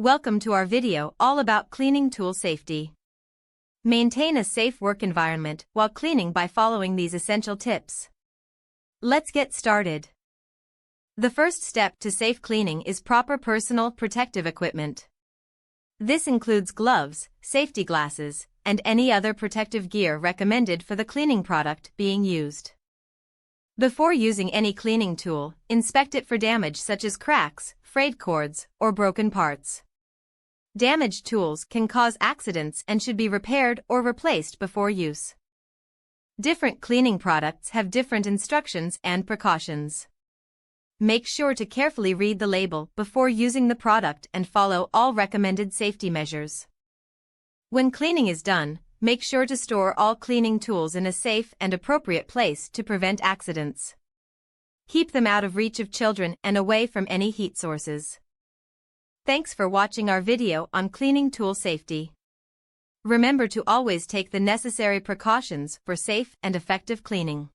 Welcome to our video all about cleaning tool safety. Maintain a safe work environment while cleaning by following these essential tips. Let's get started. The first step to safe cleaning is proper personal protective equipment. This includes gloves, safety glasses, and any other protective gear recommended for the cleaning product being used. Before using any cleaning tool, inspect it for damage such as cracks, frayed cords, or broken parts. Damaged tools can cause accidents and should be repaired or replaced before use. Different cleaning products have different instructions and precautions. Make sure to carefully read the label before using the product and follow all recommended safety measures. When cleaning is done, make sure to store all cleaning tools in a safe and appropriate place to prevent accidents. Keep them out of reach of children and away from any heat sources. Thanks for watching our video on cleaning tool safety. Remember to always take the necessary precautions for safe and effective cleaning.